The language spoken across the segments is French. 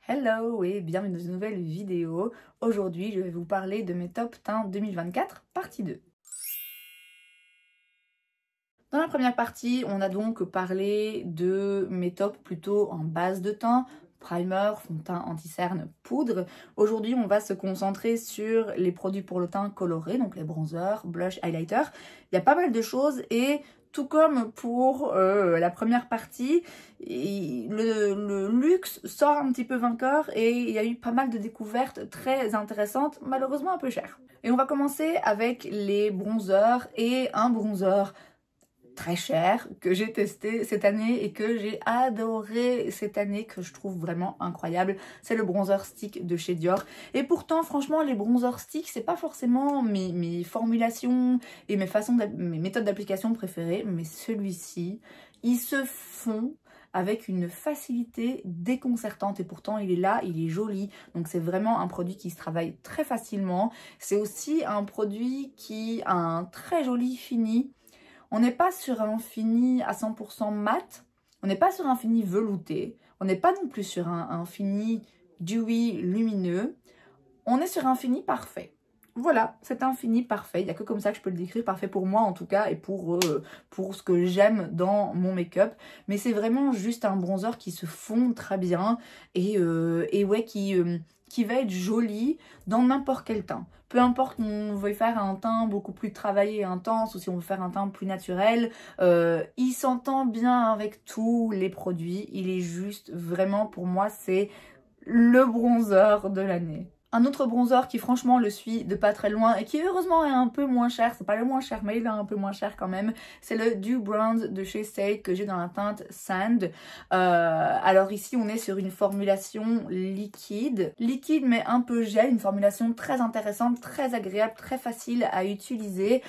Hello et bienvenue dans une nouvelle vidéo. Aujourd'hui, je vais vous parler de mes top teints 2024, partie 2. Dans la première partie, on a donc parlé de mes tops plutôt en base de teint, primer, fond de teint anti-cerne, poudre. Aujourd'hui, on va se concentrer sur les produits pour le teint coloré, donc les bronzers, blush, highlighter. Il y a pas mal de choses et tout comme pour la première partie, le luxe sort un petit peu vainqueur et il y a eu pas mal de découvertes très intéressantes, malheureusement un peu chères. Et on va commencer avec les bronzers et un bronzer très cher que j'ai testé cette année et que j'ai adoré cette année, que je trouve vraiment incroyable. C'est le bronzer stick de chez Dior. Et pourtant, franchement, les bronzer sticks, c'est pas forcément mes formulations et mes méthodes d'application préférées, mais celui-ci, ils se font avec une facilité déconcertante et pourtant il est là, il est joli, donc c'est vraiment un produit qui se travaille très facilement. C'est aussi un produit qui a un très joli fini. On n'est pas sur un fini à 100% mat, on n'est pas sur un fini velouté, on n'est pas non plus sur un fini dewy, lumineux, on est sur un fini parfait. Voilà, c'est un fini parfait, il n'y a que comme ça que je peux le décrire, parfait pour moi en tout cas et pour ce que j'aime dans mon make-up. Mais c'est vraiment juste un bronzer qui se fond très bien et ouais, qui va être joli dans n'importe quel teint. Peu importe qu'on veuille faire un teint beaucoup plus travaillé et intense ou si on veut faire un teint plus naturel, il s'entend bien avec tous les produits. Il est juste, vraiment pour moi, c'est le bronzer de l'année. Un autre bronzer qui franchement le suit de pas très loin et qui heureusement est un peu moins cher, c'est pas le moins cher mais il est un peu moins cher quand même, c'est le Dew Bronze de chez Sailk que j'ai dans la teinte Sand. Alors ici on est sur une formulation liquide mais un peu gel, une formulation très intéressante, très agréable, très facile à utiliser.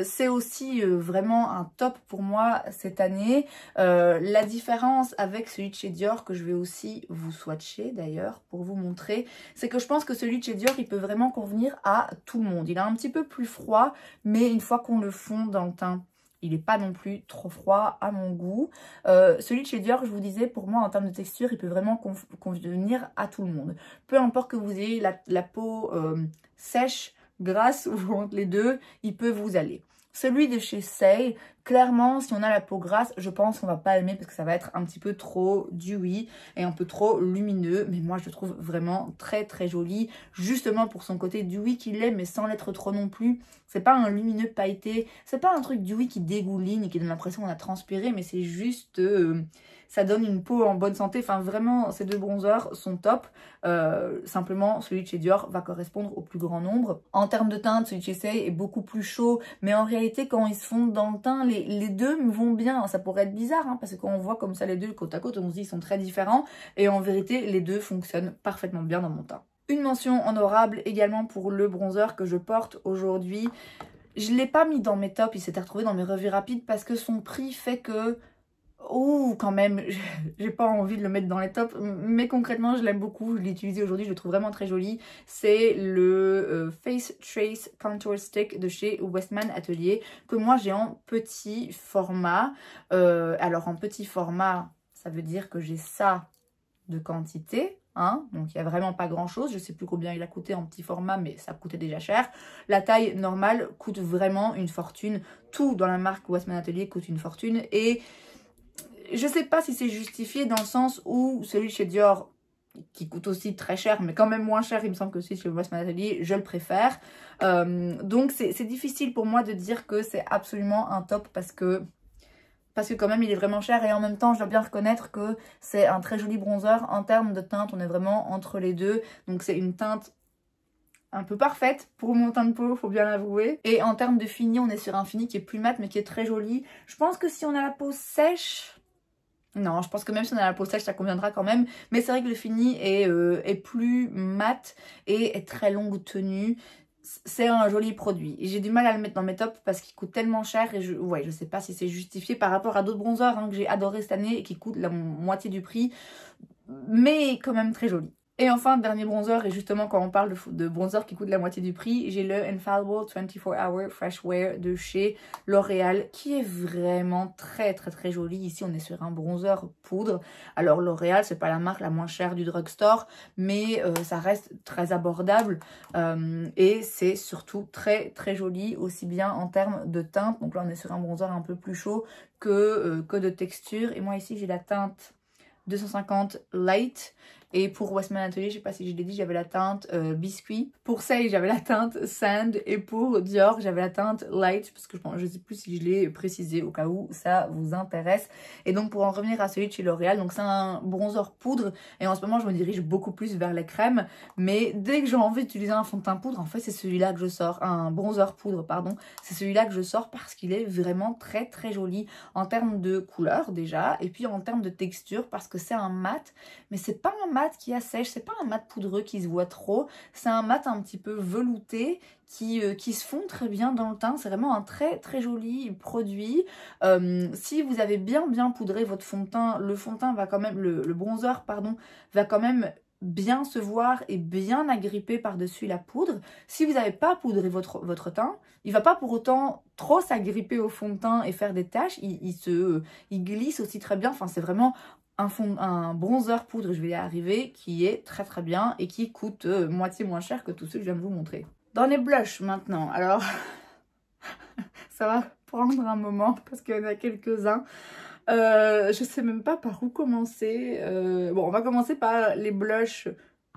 C'est aussi vraiment un top pour moi cette année. La différence avec celui de chez Dior que je vais aussi vous swatcher d'ailleurs pour vous montrer, c'est que je pense que celui de chez Dior, il peut vraiment convenir à tout le monde. Il est un petit peu plus froid, mais une fois qu'on le fond dans le teint, il n'est pas non plus trop froid à mon goût. Celui de chez Dior, je vous disais, pour moi, en termes de texture, il peut vraiment convenir à tout le monde. Peu importe que vous ayez la peau sèche, grasse ou entre les deux, il peut vous aller. Celui de chez Sailk, clairement, si on a la peau grasse, je pense qu'on va pas aimer parce que ça va être un petit peu trop dewy et un peu trop lumineux. Mais moi, je le trouve vraiment très très joli, justement pour son côté dewy qu'il est, mais sans l'être trop non plus. C'est pas un lumineux pailleté, c'est pas un truc dewy qui dégouline et qui donne l'impression qu'on a transpiré, mais c'est juste... ça donne une peau en bonne santé. Enfin, vraiment, ces deux bronzers sont top. Simplement, celui de chez Dior va correspondre au plus grand nombre. En termes de teinte, celui de chez Sailk est beaucoup plus chaud. Mais en réalité, quand ils se fondent dans le teint, les deux me vont bien. Ça pourrait être bizarre, hein, parce que quand on voit comme ça les deux côte à côte, on se dit qu'ils sont très différents. Et en vérité, les deux fonctionnent parfaitement bien dans mon teint. Une mention honorable également pour le bronzer que je porte aujourd'hui. Je ne l'ai pas mis dans mes tops, il s'était retrouvé dans mes revues rapides parce que son prix fait que... Oh, quand même, j'ai pas envie de le mettre dans les tops, mais concrètement, je l'aime beaucoup, je l'ai utilisé aujourd'hui, je le trouve vraiment très joli. C'est le Face Trace Contour Stick de chez Westman Atelier, que moi j'ai en petit format. Alors en petit format, ça veut dire que j'ai ça de quantité, hein, donc il n'y a vraiment pas grand chose. Je sais plus combien il a coûté en petit format, mais ça coûtait déjà cher. La taille normale coûte vraiment une fortune, tout dans la marque Westman Atelier coûte une fortune et... Je sais pas si c'est justifié dans le sens où celui chez Dior, qui coûte aussi très cher, mais quand même moins cher, il me semble que celui chez Westman Atelier, je le préfère. Donc c'est difficile pour moi de dire que c'est absolument un top parce que quand même il est vraiment cher et en même temps je dois bien reconnaître que c'est un très joli bronzer. En termes de teinte, on est vraiment entre les deux. Donc c'est une teinte un peu parfaite pour mon teint de peau, faut bien l'avouer. Et en termes de fini, on est sur un fini qui est plus mat mais qui est très joli. Je pense que si on a la peau sèche... Non, je pense que même si on a la peau sèche, ça conviendra quand même. Mais c'est vrai que le fini est plus mat et est très longue tenue. C'est un joli produit. J'ai du mal à le mettre dans mes tops parce qu'il coûte tellement cher. Et je sais pas si c'est justifié par rapport à d'autres bronzers hein, que j'ai adoré cette année et qui coûtent la moitié du prix. Mais quand même très joli. Et enfin, dernier bronzer, et justement quand on parle de bronzer qui coûte la moitié du prix, j'ai le Infallible 24 Hour Fresh Wear de chez L'Oréal qui est vraiment très joli. Ici on est sur un bronzer poudre. Alors L'Oréal c'est pas la marque la moins chère du drugstore, mais ça reste très abordable et c'est surtout très joli, aussi bien en termes de teinte. Donc là on est sur un bronzer un peu plus chaud que de texture. Et moi ici j'ai la teinte 250 Light. Et pour Westman Atelier, je sais pas si je l'ai dit, j'avais la teinte biscuit. Pour Say, j'avais la teinte Sand. Et pour Dior, j'avais la teinte Light. Parce que je sais plus si je l'ai précisé au cas où ça vous intéresse. Et donc pour en revenir à celui de chez L'Oréal, donc c'est un bronzer poudre. Et en ce moment, je me dirige beaucoup plus vers les crèmes. Mais dès que j'ai envie d'utiliser un fond de teint poudre, en fait, c'est celui-là que je sors. Un bronzer poudre, pardon. C'est celui-là que je sors parce qu'il est vraiment très joli. En termes de couleur déjà. Et puis en termes de texture parce que c'est un mat. Mais c'est pas un mat qui assèche, c'est pas un mat poudreux qui se voit trop, c'est un mat un petit peu velouté qui se fond très bien dans le teint. C'est vraiment un très joli produit. Si vous avez bien poudré votre fond de teint, le fond de teint va quand même, le bronzer pardon, va quand même bien se voir et bien agripper par-dessus la poudre. Si vous n'avez pas poudré votre teint, il va pas pour autant trop s'agripper au fond de teint et faire des taches, il glisse aussi très bien. Enfin, c'est vraiment un bronzer poudre, je vais y arriver, qui est très bien et qui coûte moitié moins cher que tous ceux que je viens de vous montrer. Dans les blushs maintenant, alors ça va prendre un moment parce qu'il y en a quelques-uns. Je sais même pas par où commencer. Bon, on va commencer par les blushs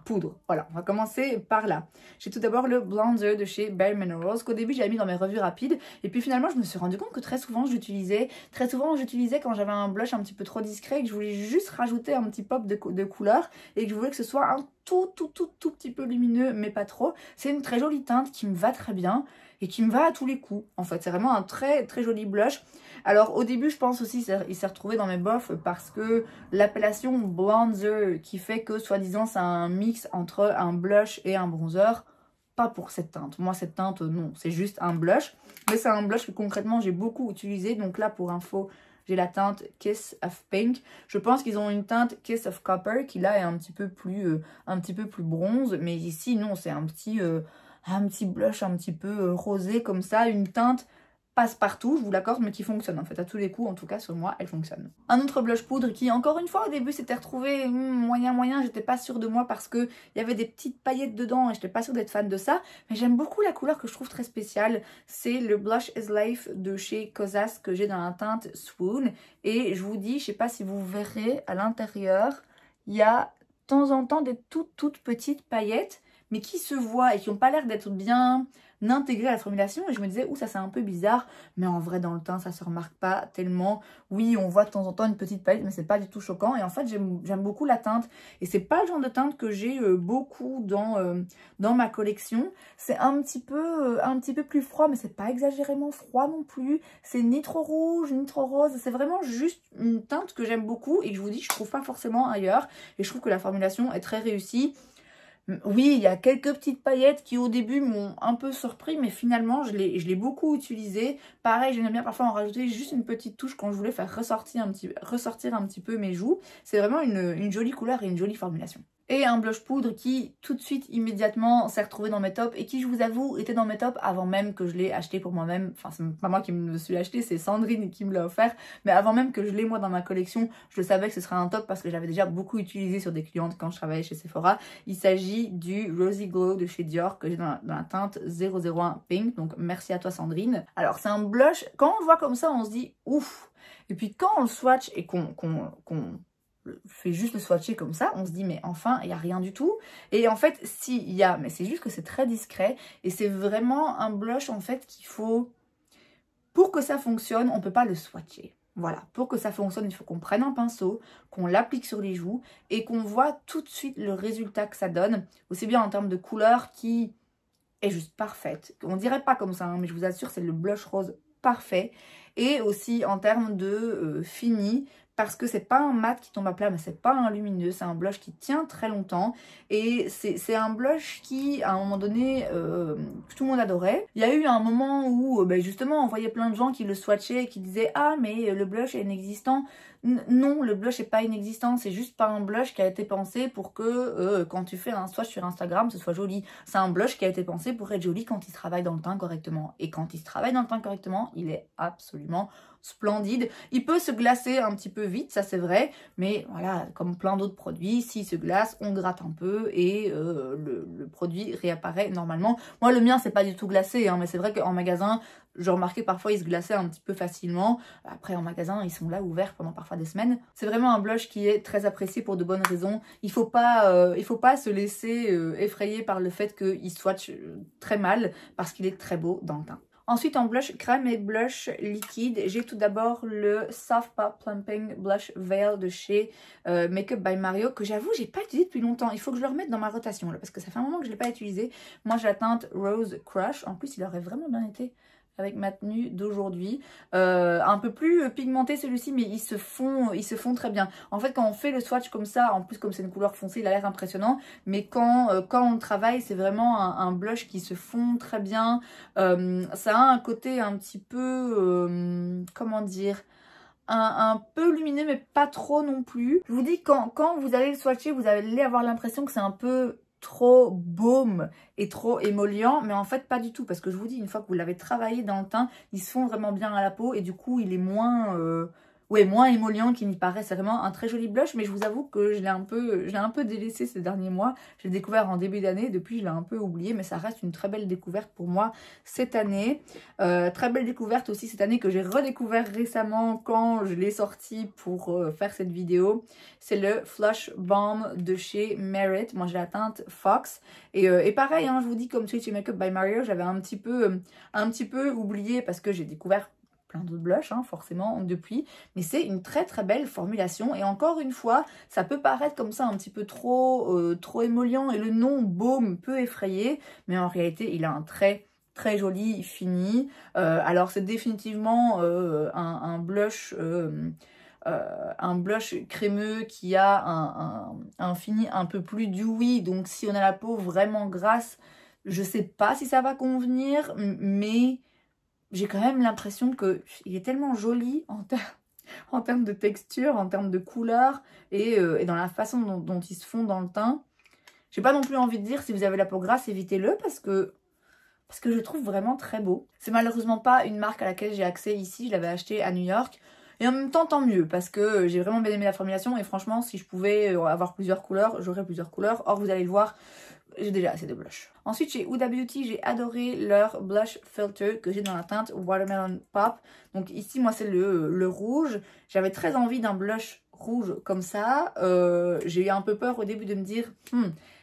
poudre. Voilà, on va commencer par là. J'ai tout d'abord le Blonzer de chez Bare Minerals qu'au début j'avais mis dans mes revues rapides et puis finalement je me suis rendu compte que très souvent j'utilisais quand j'avais un blush un petit peu trop discret et que je voulais juste rajouter un petit pop de couleur et que je voulais que ce soit un tout petit peu lumineux mais pas trop. C'est une très jolie teinte qui me va très bien et qui me va à tous les coups. En fait, c'est vraiment un très joli blush. Alors au début je pense aussi il s'est retrouvé dans mes bofs parce que l'appellation Blonzer qui fait que soi-disant c'est un mix entre un blush et un bronzer, pas pour cette teinte. Moi cette teinte non, c'est juste un blush, mais c'est un blush que concrètement j'ai beaucoup utilisé. Donc là pour info j'ai la teinte Kiss of Pink. Je pense qu'ils ont une teinte Kiss of Copper qui là est un petit peu plus bronze, mais ici non, c'est un petit blush un petit peu rosé comme ça, une teinte passe-partout, je vous l'accorde, mais qui fonctionne en fait. À tous les coups, en tout cas sur moi, elle fonctionne. Un autre blush poudre qui, encore une fois, au début s'était retrouvé moyen, j'étais pas sûre de moi parce que il y avait des petites paillettes dedans et j'étais pas sûre d'être fan de ça. Mais j'aime beaucoup la couleur que je trouve très spéciale. C'est le Blush is Life de chez Kosas que j'ai dans la teinte Swoon. Et je vous dis, je sais pas si vous verrez à l'intérieur, il y a de temps en temps des toutes petites paillettes, mais qui se voient et qui n'ont pas l'air d'être bien intégrées à la formulation. Et je me disais, ouh, ça c'est un peu bizarre, mais en vrai dans le teint ça se remarque pas tellement. Oui, on voit de temps en temps une petite paillette, mais c'est pas du tout choquant. Et en fait j'aime beaucoup la teinte, et c'est pas le genre de teinte que j'ai beaucoup dans ma collection. C'est un petit peu plus froid, mais c'est pas exagérément froid non plus. C'est ni trop rouge ni trop rose, c'est vraiment juste une teinte que j'aime beaucoup et que je vous dis je trouve pas forcément ailleurs. Et je trouve que la formulation est très réussie. Oui, il y a quelques petites paillettes qui au début m'ont un peu surpris, mais finalement je l'ai beaucoup utilisé. Pareil, j'aime bien parfois en rajouter juste une petite touche quand je voulais faire ressortir un petit peu mes joues. C'est vraiment une jolie couleur et une jolie formulation. Et un blush poudre qui tout de suite, immédiatement, s'est retrouvé dans mes tops et qui, je vous avoue, était dans mes tops avant même que je l'ai acheté pour moi-même. Enfin, c'est pas moi qui me le suis acheté, c'est Sandrine qui me l'a offert. Mais avant même que je l'ai moi dans ma collection, je savais que ce serait un top parce que j'avais déjà beaucoup utilisé sur des clientes quand je travaillais chez Sephora. Il s'agit du Rosy Glow de chez Dior que j'ai dans la teinte 001 Pink. Donc merci à toi Sandrine. Alors c'est un blush, quand on le voit comme ça, on se dit ouf. Et puis quand on le swatch et qu'on fait juste le swatcher comme ça, on se dit mais enfin il n'y a rien du tout. Et en fait si il y a, mais c'est juste que c'est très discret et c'est vraiment un blush en fait qu'il faut, pour que ça fonctionne on peut pas le swatcher. Voilà, pour que ça fonctionne il faut qu'on prenne un pinceau, qu'on l'applique sur les joues et qu'on voit tout de suite le résultat que ça donne, aussi bien en termes de couleur qui est juste parfaite. On dirait pas comme ça hein, mais je vous assure c'est le blush rose parfait, et aussi en termes de fini, parce que c'est pas un mat qui tombe à plat, mais c'est pas un lumineux, c'est un blush qui tient très longtemps, et c'est un blush qui, à un moment donné, tout le monde adorait. Il y a eu un moment où, justement, on voyait plein de gens qui le swatchaient et qui disaient « Ah, mais le blush est inexistant ». Non, le blush n'est pas inexistant, c'est juste pas un blush qui a été pensé pour que quand tu fais un swatch sur Instagram, ce soit joli. C'est un blush qui a été pensé pour être joli quand il se travaille dans le teint correctement. Et quand il se travaille dans le teint correctement, il est absolument splendide. Il peut se glacer un petit peu vite, ça c'est vrai, mais voilà, comme plein d'autres produits, s'il se glace, on gratte un peu et le produit réapparaît normalement. Moi, le mien, c'est pas du tout glacé, hein, mais c'est vrai qu'en magasin, je remarquais parfois il se glaçait un petit peu facilement. Après en magasin ils sont là ouverts pendant parfois des semaines. C'est vraiment un blush qui est très apprécié pour de bonnes raisons. Il faut pas se laisser effrayer par le fait qu'il swatch très mal parce qu'il est très beau dans le teint. Ensuite en blush crème et blush liquide, j'ai tout d'abord le Soft Pop Plumping Blush Veil de chez Makeup by Mario que j'avoue j'ai pas utilisé depuis longtemps. Il faut que je le remette dans ma rotation là, parce que ça fait un moment que je l'ai pas utilisé. Moi j'ai la teinte Rose Crush, en plus il aurait vraiment bien été avec ma tenue d'aujourd'hui. Un peu plus pigmenté celui-ci, mais ils se font très bien. En fait, quand on fait le swatch comme ça, en plus comme c'est une couleur foncée, il a l'air impressionnant. Mais quand on travaille, c'est vraiment un blush qui se fond très bien. Ça a un côté un petit peu, comment dire, un peu lumineux, mais pas trop non plus. Je vous dis, quand vous allez le swatcher, vous allez avoir l'impression que c'est un peu trop baume et trop émollient, mais en fait pas du tout, parce que je vous dis, une fois que vous l'avez travaillé dans le teint, ils se font vraiment bien à la peau et du coup il est moins moins émollient qu'il n'y paraît. C'est vraiment un très joli blush, mais je vous avoue que je l'ai un peu délaissé ces derniers mois. Je l'ai découvert en début d'année, depuis je l'ai un peu oublié, mais ça reste une très belle découverte pour moi cette année. Très belle découverte aussi cette année que j'ai redécouvert récemment quand je l'ai sorti pour faire cette vidéo. C'est le Flush Balm de chez Merit. Moi j'ai la teinte Fox et pareil, hein, je vous dis, comme chez Makeup by Mario, j'avais un petit peu oublié parce que j'ai découvert plein d'autres blushs, hein, forcément, depuis. Mais c'est une très très belle formulation. Et encore une fois, ça peut paraître comme ça un petit peu trop émollient et le nom baume peut effrayer. Mais en réalité, il a un très joli fini. Alors c'est définitivement un blush crémeux qui a un fini un peu plus dewy. Donc si on a la peau vraiment grasse, je sais pas si ça va convenir, mais j'ai quand même l'impression qu'il est tellement joli en termes de texture, en termes de couleur et dans la façon dont ils se font dans le teint. J'ai pas non plus envie de dire, si vous avez la peau grasse, évitez-le parce que je le trouve vraiment très beau. C'est malheureusement pas une marque à laquelle j'ai accès ici, je l'avais acheté à New York. Et en même temps, tant mieux, parce que j'ai vraiment bien aimé la formulation et franchement, si je pouvais avoir plusieurs couleurs, j'aurais plusieurs couleurs. Or, vous allez le voir, j'ai déjà assez de blush. Ensuite, chez Huda Beauty, j'ai adoré leur blush filter que j'ai dans la teinte Watermelon Pop. Donc ici, moi, c'est le rouge. J'avais très envie d'un blush rouge comme ça. J'ai eu un peu peur au début de me dire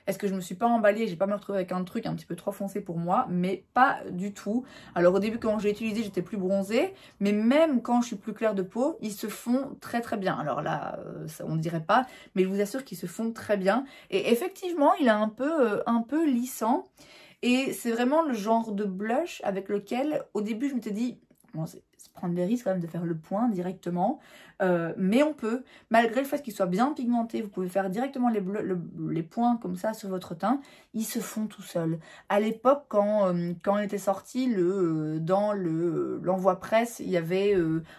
est-ce que je me suis pas emballée, j'ai pas me retrouver avec un truc un petit peu trop foncé pour moi, mais pas du tout. Alors au début quand j'ai utilisé, j'étais plus bronzée, mais même quand je suis plus claire de peau, ils se font très très bien. Alors là, ça, on ne dirait pas, mais je vous assure qu'ils se font très bien. Et effectivement, il est un peu lissant. Et c'est vraiment le genre de blush avec lequel, au début, je m'étais dit, bon, c'est prendre des risques quand même de faire le point directement, mais on peut, malgré le fait qu'il soit bien pigmenté, vous pouvez faire directement les points comme ça sur votre teint, ils se font tout seuls. À l'époque, quand on était sorti, dans l'envoi presse, il y avait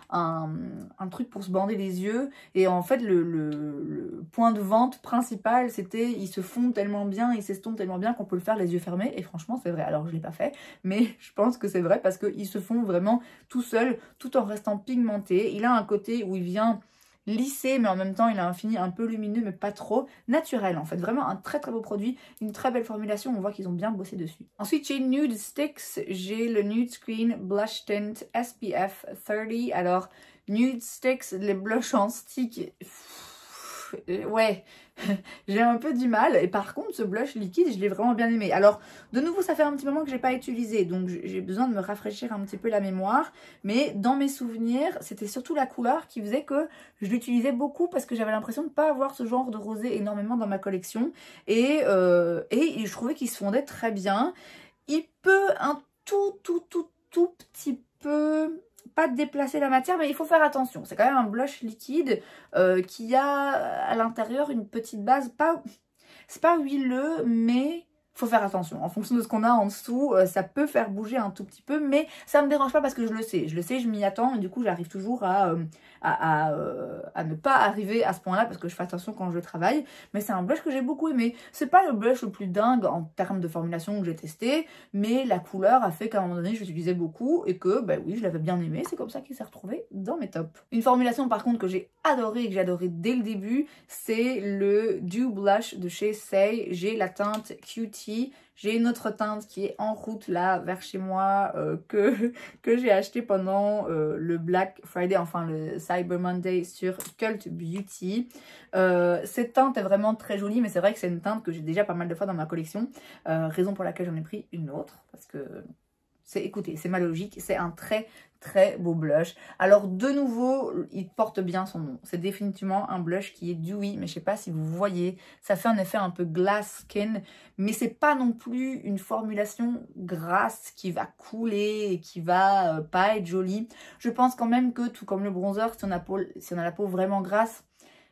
un truc pour se bander les yeux, et en fait, le point de vente principal, c'était ils se font tellement bien, ils s'estompent tellement bien qu'on peut le faire les yeux fermés, et franchement, c'est vrai. Alors, je ne l'ai pas fait, mais je pense que c'est vrai parce qu'ils se font vraiment tout seuls, tout en restant pigmenté. Il a un côté où il vient lisser, mais en même temps il a un fini un peu lumineux, mais pas trop naturel en fait. Vraiment un très très beau produit, une très belle formulation, on voit qu'ils ont bien bossé dessus. Ensuite chez Nude Sticks, j'ai le Nude Screen Blush Tint SPF 30. Alors Nude Sticks, les blushs en stick, ouais, j'ai un peu du mal. Et par contre, ce blush liquide, je l'ai vraiment bien aimé. Alors, de nouveau, ça fait un petit moment que je n'ai pas utilisé, donc j'ai besoin de me rafraîchir un petit peu la mémoire. Mais dans mes souvenirs, c'était surtout la couleur qui faisait que je l'utilisais beaucoup parce que j'avais l'impression de ne pas avoir ce genre de rosé énormément dans ma collection. Et je trouvais qu'il se fondait très bien. Il peut un tout petit peu pas déplacer la matière, mais il faut faire attention. C'est quand même un blush liquide qui a à l'intérieur une petite base, c'est pas huileux, mais faut faire attention. En fonction de ce qu'on a en dessous, ça peut faire bouger un tout petit peu, mais ça me dérange pas parce que je le sais. Je le sais, je m'y attends et du coup, j'arrive toujours à ne pas arriver à ce point-là parce que je fais attention quand je travaille. Mais c'est un blush que j'ai beaucoup aimé. C'est pas le blush le plus dingue en termes de formulation que j'ai testé, mais la couleur a fait qu'à un moment donné, je l'utilisais beaucoup et que, bah oui, je l'avais bien aimé. C'est comme ça qu'il s'est retrouvé dans mes tops. Une formulation, par contre, que j'ai adoré et que j'ai adoré dès le début, c'est le Dew Blush de chez Saie. J'ai la teinte Cutie. J'ai une autre teinte qui est en route là vers chez moi que j'ai acheté pendant le Black Friday, enfin le Cyber Monday sur Cult Beauty. Cette teinte est vraiment très jolie, mais c'est vrai que c'est une teinte que j'ai déjà pas mal de fois dans ma collection. Raison pour laquelle j'en ai pris une autre, parce que écoutez, c'est ma logique, c'est un très beau blush. Alors de nouveau, il porte bien son nom. C'est définitivement un blush qui est dewy, mais je sais pas si vous voyez, ça fait un effet un peu glass skin, mais c'est pas non plus une formulation grasse qui va couler et qui va pas être jolie. Je pense quand même que tout comme le bronzer, si on a la peau vraiment grasse,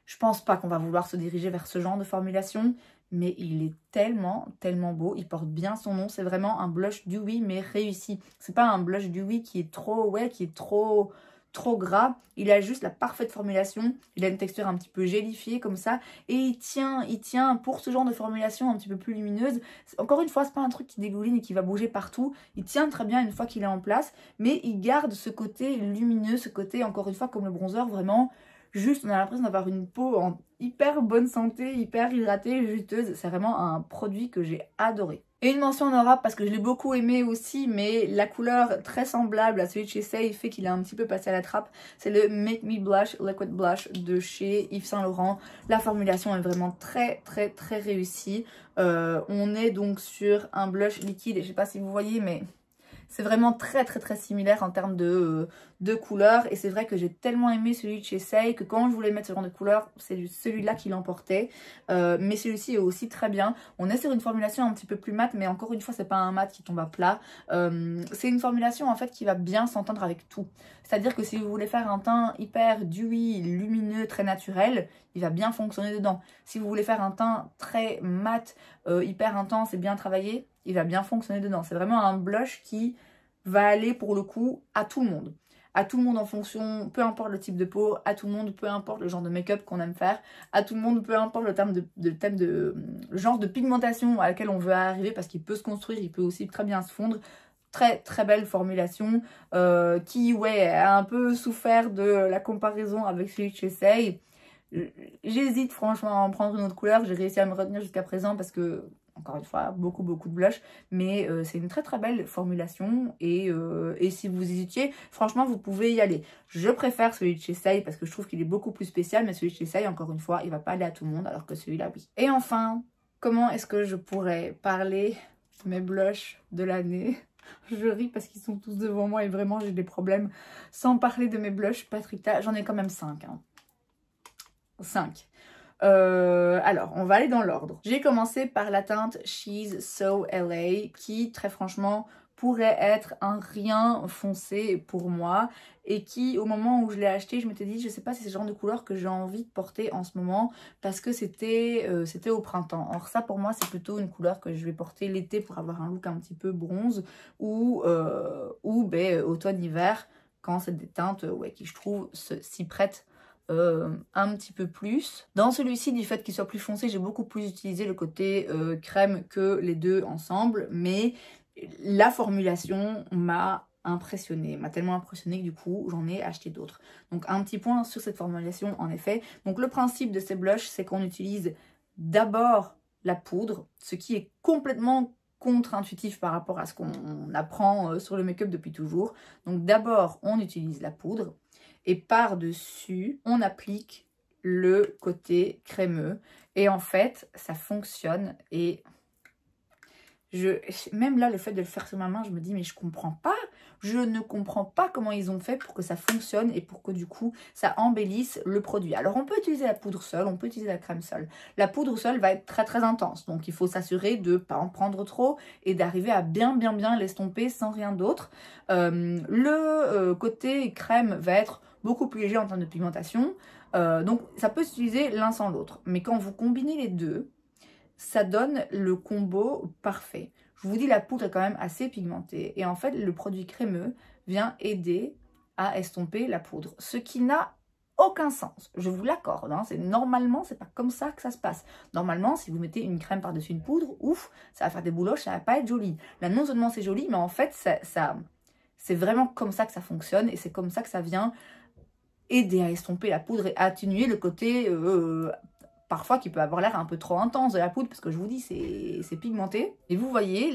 je pense pas qu'on va vouloir se diriger vers ce genre de formulation. Mais il est tellement beau, il porte bien son nom, c'est vraiment un blush dewy mais réussi. C'est pas un blush dewy qui est trop, trop gras, il a juste la parfaite formulation, il a une texture un petit peu gélifiée comme ça, et il tient pour ce genre de formulation un petit peu plus lumineuse. Encore une fois, c'est pas un truc qui dégouline et qui va bouger partout, il tient très bien une fois qu'il est en place, mais il garde ce côté lumineux, ce côté, encore une fois, comme le bronzer, vraiment... Juste, on a l'impression d'avoir une peau en hyper bonne santé, hyper hydratée, juteuse. C'est vraiment un produit que j'ai adoré. Et une mention honorable parce que je l'ai beaucoup aimé aussi, mais la couleur très semblable à celui de chez Saie fait qu'il est un petit peu passé à la trappe. C'est le Make Me Blush Liquid Blush de chez Yves Saint Laurent. La formulation est vraiment très réussie. On est donc sur un blush liquide, et je sais pas si vous voyez, mais... c'est vraiment très similaire en termes de couleur. Et c'est vrai que j'ai tellement aimé celui de chez Saie que quand je voulais mettre ce genre de couleur, c'est celui-là qui l'emportait. Mais celui-ci est aussi très bien. On est sur une formulation un petit peu plus mate, mais encore une fois, c'est pas un mat qui tombe à plat. C'est une formulation en fait qui va bien s'entendre avec tout. C'est-à-dire que si vous voulez faire un teint hyper dewy, lumineux, très naturel, il va bien fonctionner dedans. Si vous voulez faire un teint très mat, hyper intense et bien travaillé, il va bien fonctionner dedans. C'est vraiment un blush qui va aller pour le coup à tout le monde. À tout le monde en fonction, peu importe le type de peau, à tout le monde, peu importe le genre de make-up qu'on aime faire, à tout le monde, peu importe le genre de pigmentation à laquelle on veut arriver, parce qu'il peut se construire, il peut aussi très bien se fondre. Très belle formulation qui a un peu souffert de la comparaison avec celui de chez Saie. J'hésite franchement à en prendre une autre couleur, j'ai réussi à me retenir jusqu'à présent parce que, encore une fois, beaucoup de blush, mais c'est une très belle formulation et si vous hésitiez, franchement vous pouvez y aller. Je préfère celui de chez Saie parce que je trouve qu'il est beaucoup plus spécial, mais celui de chez Saie, encore une fois, il va pas aller à tout le monde alors que celui-là oui. Et enfin, comment est-ce que je pourrais parler de mes blushs de l'année? Je ris parce qu'ils sont tous devant moi et vraiment j'ai des problèmes sans parler de mes blushs Patrick. J'en ai quand même 5 hein. 5. Alors, on va aller dans l'ordre. J'ai commencé par la teinte She's So LA qui, très franchement, pourrait être un rien foncé pour moi et qui, au moment où je l'ai acheté, je m'étais dit, je sais pas si c'est le genre de couleur que j'ai envie de porter en ce moment parce que c'était au printemps. Or ça, pour moi, c'est plutôt une couleur que je vais porter l'été pour avoir un look un petit peu bronze ou automne-hiver quand c'est des teintes qui, je trouve, s'y prêtent un petit peu plus. Dans celui-ci, du fait qu'il soit plus foncé, j'ai beaucoup plus utilisé le côté crème que les deux ensemble, mais la formulation m'a impressionnée, m'a tellement impressionnée que du coup j'en ai acheté d'autres. Donc un petit point sur cette formulation en effet. Donc le principe de ces blushs, c'est qu'on utilise d'abord la poudre, ce qui est complètement contre-intuitif par rapport à ce qu'on apprend sur le make-up depuis toujours. Donc d'abord on utilise la poudre et par-dessus on applique le côté crémeux et en fait ça fonctionne. Et même là, le fait de le faire sur ma main, je me dis mais je ne comprends pas comment ils ont fait pour que ça fonctionne et pour que du coup ça embellisse le produit. Alors on peut utiliser la poudre seule, on peut utiliser la crème seule. La poudre seule va être très intense, donc il faut s'assurer de ne pas en prendre trop et d'arriver à bien l'estomper sans rien d'autre. Le côté crème va être beaucoup plus léger en termes de pigmentation, donc ça peut s'utiliser l'un sans l'autre. Mais quand vous combinez les deux, ça donne le combo parfait. Je vous dis, la poudre est quand même assez pigmentée. Et en fait, le produit crémeux vient aider à estomper la poudre. Ce qui n'a aucun sens. Je vous l'accorde. Hein. Normalement, c'est pas comme ça que ça se passe. Normalement, si vous mettez une crème par-dessus une poudre, ouf, ça va faire des bouloches, ça va pas être joli. Là, non seulement c'est joli, mais en fait, c'est vraiment comme ça que ça fonctionne. Et c'est comme ça que ça vient aider à estomper la poudre et à atténuer le côté... parfois qui peut avoir l'air un peu trop intense de la poudre, parce que je vous dis, c'est pigmenté. Et vous voyez,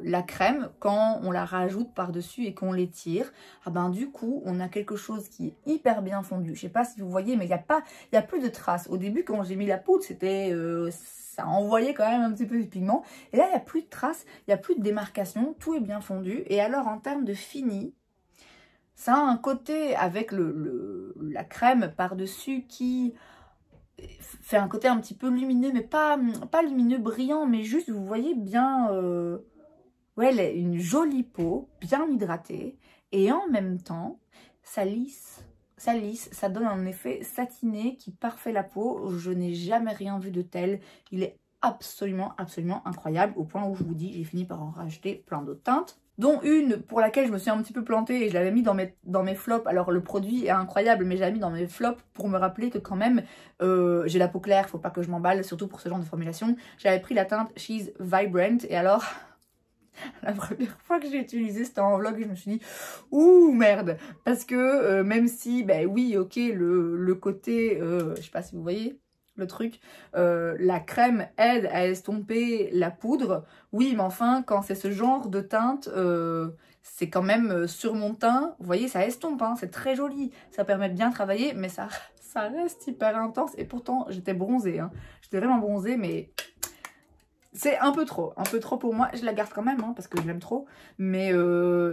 la crème, quand on la rajoute par-dessus et qu'on l'étire, ah ben du coup, on a quelque chose qui est hyper bien fondu. Je sais pas si vous voyez, mais il y a plus de traces. Au début, quand j'ai mis la poudre, c'était... ça envoyait quand même un petit peu du pigment. Et là, il n'y a plus de traces, il n'y a plus de démarcation, tout est bien fondu. Et alors, en termes de fini, ça a un côté avec la crème par-dessus qui... fait un côté un petit peu lumineux, mais pas lumineux brillant, mais juste, vous voyez bien, ouais, une jolie peau, bien hydratée, et en même temps, ça lisse, ça donne un effet satiné qui parfait la peau. Je n'ai jamais rien vu de tel, il est absolument, absolument incroyable, au point où je vous dis, j'ai fini par en rajouter plein d'autres teintes, dont une pour laquelle je me suis un petit peu plantée et je l'avais mis dans mes flops. Alors le produit est incroyable, mais je l'avais mis dans mes flops pour me rappeler que quand même j'ai la peau claire, faut pas que je m'emballe, surtout pour ce genre de formulation. J'avais pris la teinte She's Vibrant et alors la première fois que j'ai utilisé, c'était en vlog et je me suis dit ouh merde, parce que même si ben oui ok le côté je sais pas si vous voyez le truc, la crème aide à estomper la poudre. Oui, mais enfin, quand c'est ce genre de teinte, c'est quand même sur mon teint. Vous voyez, ça estompe, hein, c'est très joli. Ça permet de bien travailler, mais ça reste hyper intense. Et pourtant, j'étais bronzée. Hein. J'étais vraiment bronzée, mais... c'est un peu trop pour moi. Je la garde quand même, hein, parce que je l'aime trop. Mais,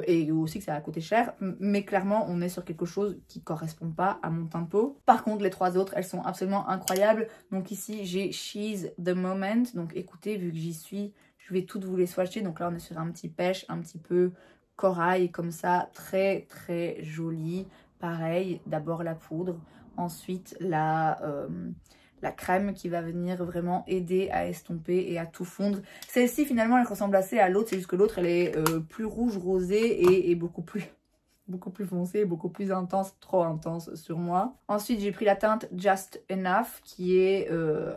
et aussi que ça a coûté cher. Mais clairement, on est sur quelque chose qui correspond pas à mon teint de peau. Par contre, les trois autres, elles sont absolument incroyables. Donc ici, j'ai She's the Moment. Donc écoutez, vu que j'y suis, je vais toutes vous les swatcher. Donc là, on est sur un petit pêche, un petit peu corail, comme ça. Très, très joli. Pareil, d'abord la poudre. Ensuite, la crème qui va venir vraiment aider à estomper et à tout fondre. Celle-ci, finalement, elle ressemble assez à l'autre. C'est juste que l'autre, elle est plus rouge rosée et beaucoup plus foncée, beaucoup plus intense, trop intense sur moi. Ensuite, j'ai pris la teinte Just Enough, qui est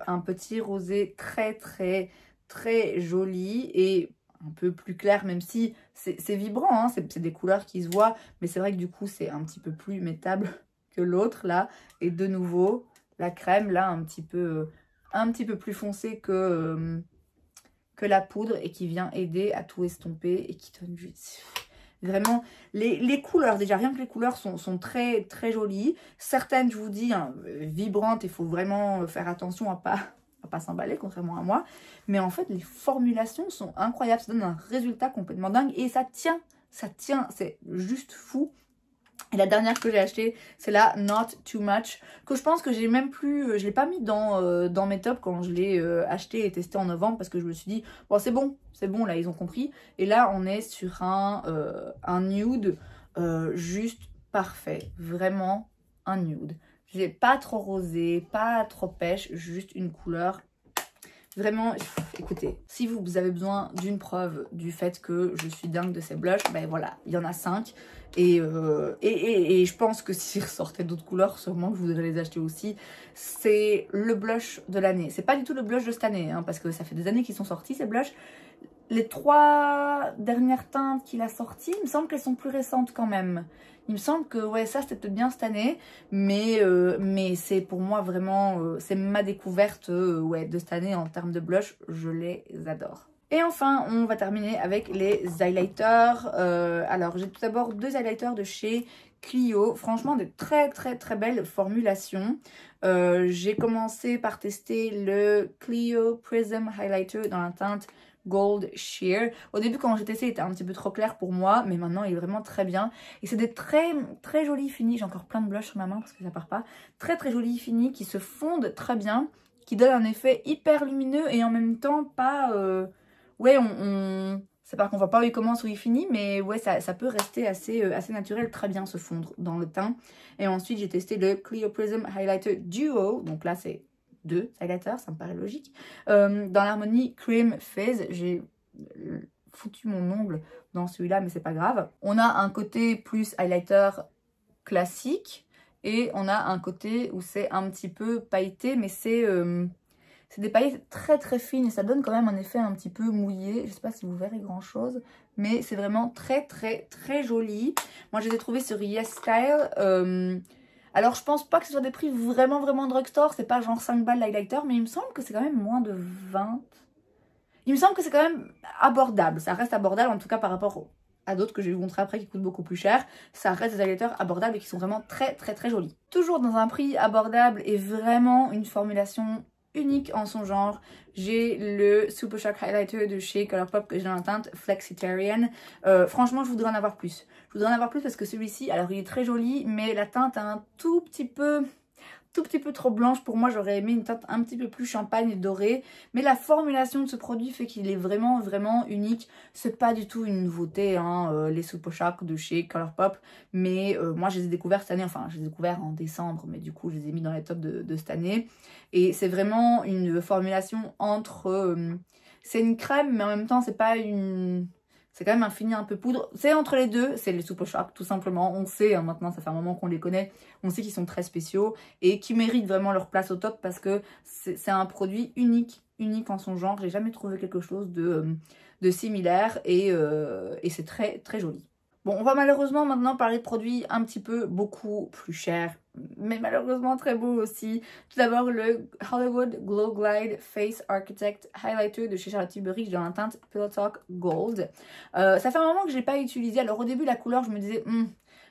un petit rosé très, très, très joli et un peu plus clair, même si c'est vibrant, hein, c'est des couleurs qui se voient. Mais c'est vrai que du coup, c'est un petit peu plus mettable que l'autre, là. Et de nouveau... la crème, là, un petit peu plus foncée que la poudre et qui vient aider à tout estomper et qui donne juste... Vraiment, les couleurs, déjà, rien que les couleurs sont très, très jolies. Certaines, je vous dis, hein, vibrantes, il faut vraiment faire attention à pas s'emballer, contrairement à moi. Mais en fait, les formulations sont incroyables. Ça donne un résultat complètement dingue et ça tient, c'est juste fou. Et la dernière que j'ai achetée, c'est la Not Too Much, que je pense que j'ai même plus... je l'ai pas mis dans mes tops quand je l'ai acheté et testé en novembre, parce que je me suis dit, bon c'est bon, là ils ont compris. Et là on est sur un nude juste parfait, vraiment un nude. J'ai pas trop rosé, pas trop pêche, juste une couleur... Vraiment, écoutez, si vous avez besoin d'une preuve du fait que je suis dingue de ces blushs, ben voilà, il y en a 5. Et je pense que s'il ressortait d'autres couleurs, sûrement que je voudrais les acheter aussi. C'est le blush de l'année. C'est pas du tout le blush de cette année, hein, parce que ça fait des années qu'ils sont sortis ces blushs. Les 3 dernières teintes qu'il a sorties, il me semble qu'elles sont plus récentes quand même. Il me semble que ouais, ça c'était peut-être bien cette année, mais c'est pour moi vraiment, c'est ma découverte ouais, de cette année en termes de blush, je les adore. Et enfin, on va terminer avec les highlighters. Alors, j'ai tout d'abord 2 highlighters de chez Clio. Franchement, de très très très belles formulations. J'ai commencé par tester le Clio Prism Highlighter dans la teinte Gold Sheer. Au début, quand j'ai testé, il était un petit peu trop clair pour moi, mais maintenant, il est vraiment très bien. Et c'est des très très jolis finis. J'ai encore plein de blush sur ma main parce que ça part pas. Très très jolis finis qui se fondent très bien, qui donnent un effet hyper lumineux et en même temps pas... ouais, c'est pas qu'on voit pas où il commence, où il finit, mais ouais, ça peut rester assez naturel, très bien se fondre dans le teint. Et ensuite, j'ai testé le Clio Prism Highlighter Duo. Donc là, c'est 2 highlighters, ça me paraît logique. Dans l'harmonie Cream Fizz, j'ai foutu mon ongle dans celui-là, mais c'est pas grave. On a un côté plus highlighter classique et on a un côté où c'est un petit peu pailleté, mais c'est des paillettes très très fines et ça donne quand même un effet un petit peu mouillé. Je sais pas si vous verrez grand chose, mais c'est vraiment très très très joli. Moi je les ai trouvés sur Yes Style. Alors je pense pas que ce soit des prix vraiment vraiment drugstore, c'est pas genre 5 balles l'highlighter, mais il me semble que c'est quand même moins de 20. Il me semble que c'est quand même abordable, ça reste abordable en tout cas par rapport à d'autres que je vais vous montrer après qui coûtent beaucoup plus cher. Ça reste des highlighters abordables et qui sont vraiment très très très jolis. Toujours dans un prix abordable et vraiment une formulation unique en son genre. J'ai le Super Shock Highlighter de chez Colourpop que j'ai dans la teinte Flexitarian. Franchement, je voudrais en avoir plus. Je voudrais en avoir plus parce que celui-ci, alors il est très joli, mais la teinte a un tout petit peu trop blanche. Pour moi, j'aurais aimé une teinte un petit peu plus champagne et dorée. Mais la formulation de ce produit fait qu'il est vraiment, vraiment unique. C'est pas du tout une nouveauté, hein, les Super Shock de chez Colourpop. Mais moi, je les ai découverts cette année. Enfin, je les ai découverts en décembre. Mais du coup, je les ai mis dans les tops de cette année. Et c'est vraiment une formulation entre... c'est une crème, mais en même temps, c'est pas une... C'est quand même un fini un peu poudre. C'est entre les deux, c'est les Super Shock tout simplement. On sait, hein, maintenant ça fait un moment qu'on les connaît, on sait qu'ils sont très spéciaux et qui méritent vraiment leur place au top parce que c'est un produit unique en son genre. J'ai jamais trouvé quelque chose de similaire et c'est très très joli. Bon, on va malheureusement maintenant parler de produits un petit peu beaucoup plus chers, mais malheureusement très beaux aussi. Tout d'abord le Hollywood Glow Glide Face Architect Highlighter de chez Charlotte Tilbury dans la teinte Pillow Talk Gold. Ça fait un moment que je n'ai pas utilisé. Alors au début la couleur je me disais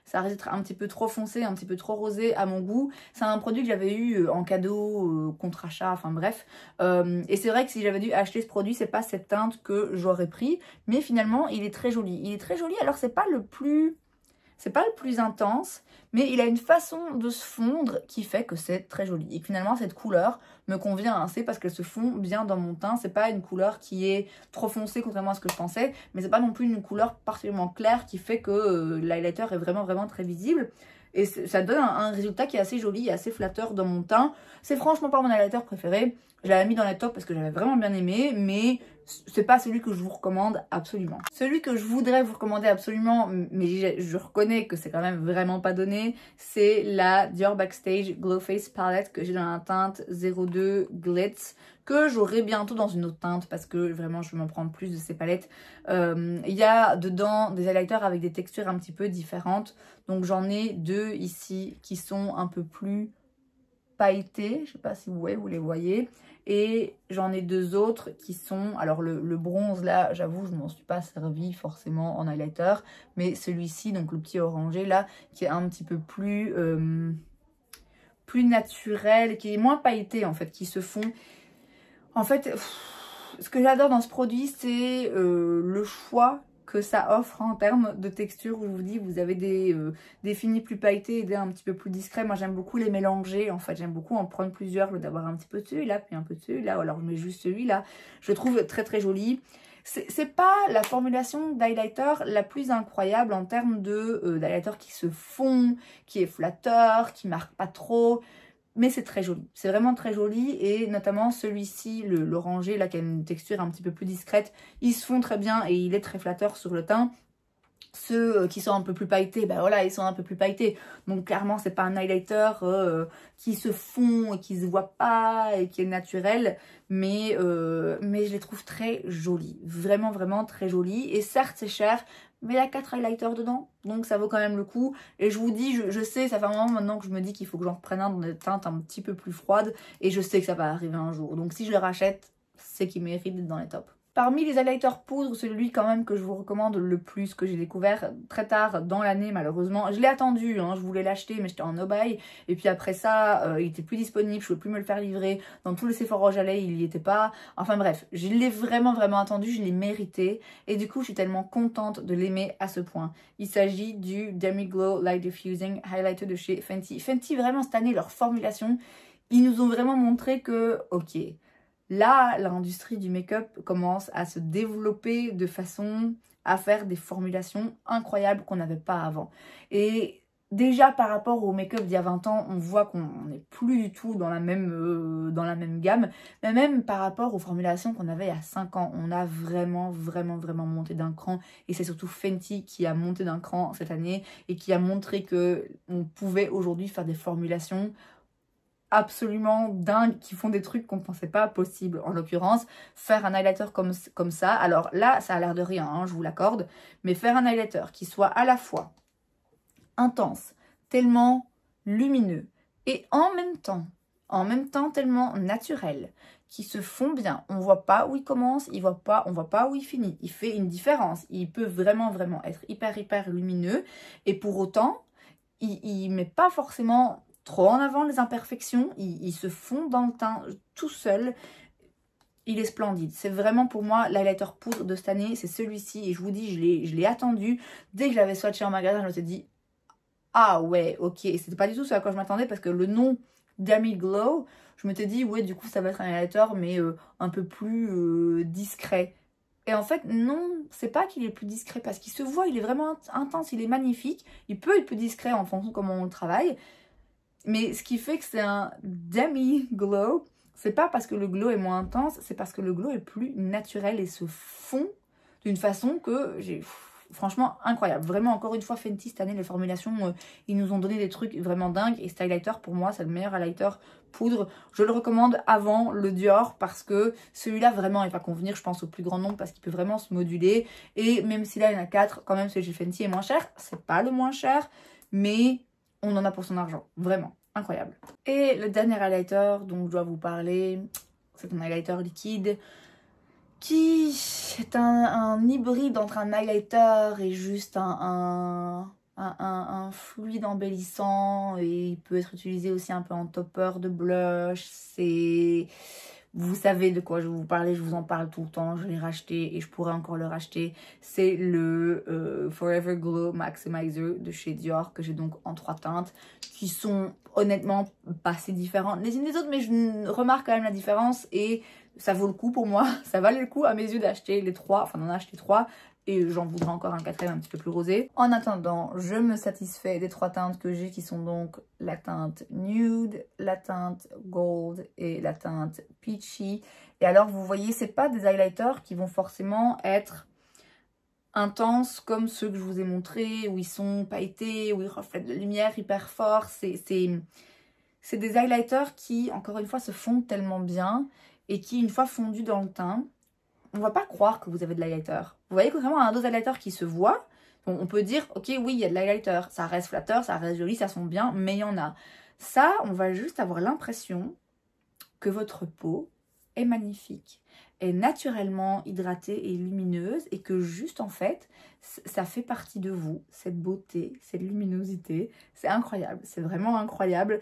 ça risque d'être un petit peu trop foncé, un petit peu trop rosé à mon goût. C'est un produit que j'avais eu en cadeau, contre achat, enfin bref. Et c'est vrai que si j'avais dû acheter ce produit, c'est pas cette teinte que j'aurais pris. Mais finalement, il est très joli. Il est très joli, alors c'est pas le plus intense, mais il a une façon de se fondre qui fait que c'est très joli. Et finalement, cette couleur me convient assez parce qu'elle se fond bien dans mon teint. C'est pas une couleur qui est trop foncée contrairement à ce que je pensais, mais c'est pas non plus une couleur particulièrement claire qui fait que l'highlighter est vraiment vraiment très visible. Et ça donne un résultat qui est assez joli et assez flatteur dans mon teint. C'est franchement pas mon highlighter préféré. Je l'avais mis dans la top parce que j'avais vraiment bien aimé, mais c'est pas celui que je vous recommande absolument. Celui que je voudrais vous recommander absolument, mais je reconnais que c'est quand même vraiment pas donné, c'est la Dior Backstage Glow Face Palette que j'ai dans la teinte 02 Glitz, que j'aurai bientôt dans une autre teinte parce que vraiment je veux m'en prendre plus de ces palettes. Il y a dedans des highlighters avec des textures un petit peu différentes, donc j'en ai deux ici qui sont un peu plus pailletés, je sais pas si vous les voyez, et j'en ai deux autres qui sont, alors le bronze là, j'avoue je m'en suis pas servi forcément en highlighter, mais celui-ci, donc le petit orangé là, qui est un petit peu plus naturel, qui est moins pailleté en fait, qui se fond. En fait, ce que j'adore dans ce produit, c'est le choix que ça offre en termes de texture, où je vous dis, vous avez des finis plus pailletés et des un petit peu plus discrets. Moi, j'aime beaucoup les mélanger, en fait. J'aime beaucoup en prendre plusieurs, d'avoir un petit peu de celui-là, puis un peu de celui-là, ou alors je mets juste celui-là. Je le trouve très, très joli. C'est pas la formulation d'highlighter la plus incroyable en termes d'highlighter qui se fond, qui est flatteur, qui marque pas trop. Mais c'est très joli, c'est vraiment très joli et notamment celui-ci, l'orangé là qui a une texture un petit peu plus discrète, ils se font très bien et il est très flatteur sur le teint. Ceux qui sont un peu plus pailletés, ben voilà, ils sont un peu plus pailletés. Donc clairement, c'est pas un highlighter qui se fond et qui se voit pas et qui est naturel. Mais je les trouve très jolis. Vraiment, vraiment très jolis. Et certes, c'est cher, mais il y a 4 highlighters dedans. Donc ça vaut quand même le coup. Et je vous dis, je sais, ça fait un moment maintenant que je me dis qu'il faut que j'en reprenne un dans des teintes un petit peu plus froides. Et je sais que ça va arriver un jour. Donc si je le rachète, c'est qu'il mérite d'être dans les tops. Parmi les highlighters poudre, celui quand même que je vous recommande le plus, que j'ai découvert très tard dans l'année malheureusement. Je l'ai attendu, hein, je voulais l'acheter mais j'étais en no-buy. Et puis après ça, il était plus disponible, je ne pouvais plus me le faire livrer. Dans tous les Sephora où j'allais, il n'y était pas. Enfin bref, je l'ai vraiment vraiment attendu, je l'ai mérité. Et du coup, je suis tellement contente de l'aimer à ce point. Il s'agit du Demi Glow Light Diffusing Highlighter de chez Fenty. Fenty, vraiment cette année, leur formulation, ils nous ont vraiment montré que, ok, là, l'industrie du make-up commence à se développer de façon à faire des formulations incroyables qu'on n'avait pas avant. Et déjà par rapport au make-up d'il y a 20 ans, on voit qu'on n'est plus du tout dans la même gamme. Mais même par rapport aux formulations qu'on avait il y a 5 ans, on a vraiment monté d'un cran. Et c'est surtout Fenty qui a monté d'un cran cette année et qui a montré qu'on pouvait aujourd'hui faire des formulations absolument dingues qui font des trucs qu'on ne pensait pas possible. En l'occurrence, faire un highlighter comme ça, alors là, ça a l'air de rien, hein, je vous l'accorde, mais faire un highlighter qui soit à la fois intense, tellement lumineux et en même temps tellement naturel, qui se fond bien. On voit pas où il commence, on voit pas où il finit. Il fait une différence. Il peut vraiment être hyper lumineux et pour autant, il met pas forcément trop en avant les imperfections. Il se fond dans le teint tout seul. Il est splendide. C'est vraiment pour moi l'highlighter poudre de cette année. C'est celui-ci et je vous dis, je l'ai attendu. Dès que je l'avais swatché en magasin, je me suis dit ah ouais, ok. Et c'était pas du tout ce à quoi je m'attendais parce que le nom Demi Glow, je m'étais dit ouais, du coup ça va être un highlighter mais un peu plus discret. Et en fait non, c'est pas qu'il est plus discret parce qu'il se voit, il est vraiment intense, il est magnifique. Il peut être plus discret en fonction de comment on le travaille. Mais ce qui fait que c'est un Demi Glow, c'est pas parce que le glow est moins intense, c'est parce que le glow est plus naturel et se fond d'une façon que j'ai... Franchement, incroyable. Vraiment, encore une fois, Fenty, cette année, les formulations, ils nous ont donné des trucs vraiment dingues. Et cet highlighter, pour moi, c'est le meilleur highlighter poudre. Je le recommande avant le Dior parce que celui-là, vraiment, il va convenir, je pense, au plus grand nombre parce qu'il peut vraiment se moduler. Et même si là, il y en a 4, quand même, celui chez Fenty est moins cher. C'est pas le moins cher, mais on en a pour son argent. Vraiment, incroyable. Et le dernier highlighter dont je dois vous parler, c'est un highlighter liquide qui est un hybride entre un highlighter et juste un fluide embellissant, et il peut être utilisé aussi un peu en topper de blush. C'est... Vous savez de quoi je vais vous parler, je vous en parle tout le temps, je l'ai racheté et je pourrais encore le racheter. C'est le Forever Glow Maximizer de chez Dior que j'ai donc en 3 teintes qui sont honnêtement pas si différentes les unes des autres, mais je remarque quand même la différence et ça vaut le coup pour moi. Ça valait le coup à mes yeux d'acheter les 3, enfin d'en acheter 3. Et j'en voudrais encore un 4e un petit peu plus rosé. En attendant, je me satisfais des 3 teintes que j'ai qui sont donc la teinte Nude, la teinte Gold et la teinte Peachy. Et alors vous voyez, c'est pas des highlighters qui vont forcément être intenses comme ceux que je vous ai montrés, où ils sont pailletés, où ils reflètent de lumière hyper fort. C'est des highlighters qui, encore une fois, se fondent tellement bien et qui, une fois fondus dans le teint, on va pas croire que vous avez de l'highlighter. Vous voyez que vraiment un dos highlighter qui se voit, on peut dire, ok, oui, il y a de l'highlighter, ça reste flatteur, ça reste joli, ça sent bien, mais il y en a. Ça, on va juste avoir l'impression que votre peau est magnifique, est naturellement hydratée et lumineuse, et que juste en fait, ça fait partie de vous, cette beauté, cette luminosité. C'est incroyable, c'est vraiment incroyable.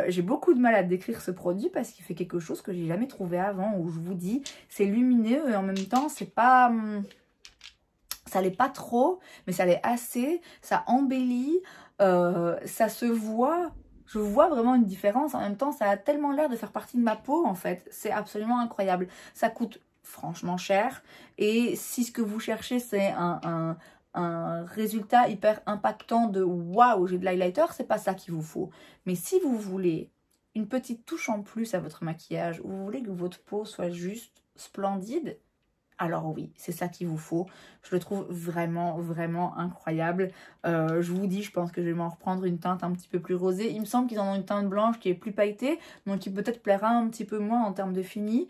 J'ai beaucoup de mal à décrire ce produit parce qu'il fait quelque chose que j'ai jamais trouvé avant, où je vous dis, c'est lumineux et en même temps, c'est pas... ça l'est pas trop, mais ça l'est assez, ça embellit, ça se voit... Je vois vraiment une différence. En même temps, ça a tellement l'air de faire partie de ma peau, en fait. C'est absolument incroyable. Ça coûte franchement cher. Et si ce que vous cherchez, c'est un résultat hyper impactant de « waouh, j'ai de l'highlighter », c'est pas ça qu'il vous faut. Mais si vous voulez une petite touche en plus à votre maquillage, ou vous voulez que votre peau soit juste splendide, alors oui, c'est ça qu'il vous faut. Je le trouve vraiment incroyable. Je vous dis, je pense que je vais m'en reprendre une teinte un petit peu plus rosée. Il me semble qu'ils en ont une teinte blanche qui est plus pailletée, donc qui peut-être plaira un petit peu moins en termes de fini.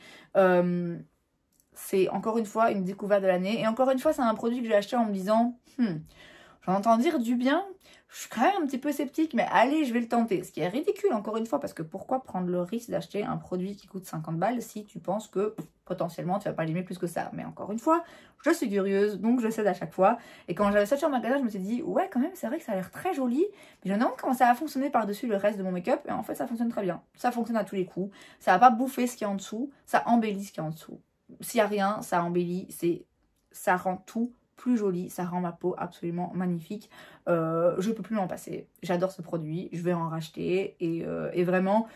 C'est encore une fois une découverte de l'année. Et encore une fois, c'est un produit que j'ai acheté en me disant j'en entends dire du bien. Je suis quand même un petit peu sceptique, mais allez, je vais le tenter. Ce qui est ridicule, encore une fois, parce que pourquoi prendre le risque d'acheter un produit qui coûte 50 balles si tu penses que potentiellement tu vas pas l'aimer plus que ça. Mais encore une fois, je suis curieuse, donc je cède à chaque fois. Et quand j'avais sorti en magasin, je me suis dit, ouais, quand même, c'est vrai que ça a l'air très joli. Mais je me demande comment ça va fonctionner par-dessus le reste de mon make-up. Et en fait, ça fonctionne très bien. Ça fonctionne à tous les coups. Ça va pas bouffer ce qu'il y a en dessous. Ça embellit ce qu'il y a en dessous. S'il n'y a rien, ça embellit. Ça rend tout plus joli, ça rend ma peau absolument magnifique. Je peux plus m'en passer. J'adore ce produit, je vais en racheter et vraiment,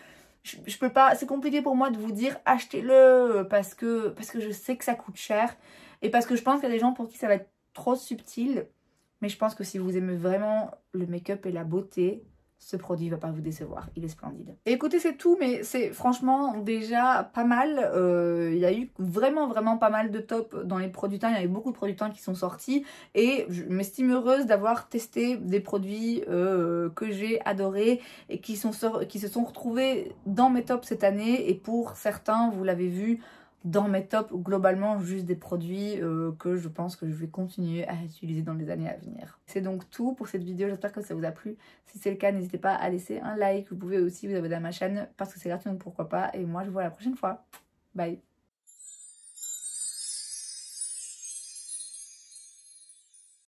je peux pas. C'est compliqué pour moi de vous dire achetez-le parce que je sais que ça coûte cher et parce que je pense qu'il y a des gens pour qui ça va être trop subtil. Mais je pense que si vous aimez vraiment le make-up et la beauté, ce produit va pas vous décevoir, il est splendide. Et écoutez, c'est tout, mais c'est franchement déjà pas mal. Il y a eu vraiment pas mal de tops dans les produits teints, il y a eu beaucoup de produits teints qui sont sortis et je m'estime heureuse d'avoir testé des produits que j'ai adorés et qui se sont retrouvés dans mes tops cette année. Et pour certains, vous l'avez vu, dans mes tops, globalement juste des produits que je pense que je vais continuer à utiliser dans les années à venir. C'est donc tout pour cette vidéo, j'espère que ça vous a plu. Si c'est le cas, n'hésitez pas à laisser un like. Vous pouvez aussi vous abonner à ma chaîne parce que c'est gratuit, donc pourquoi pas. Et moi, je vous vois la prochaine fois. Bye.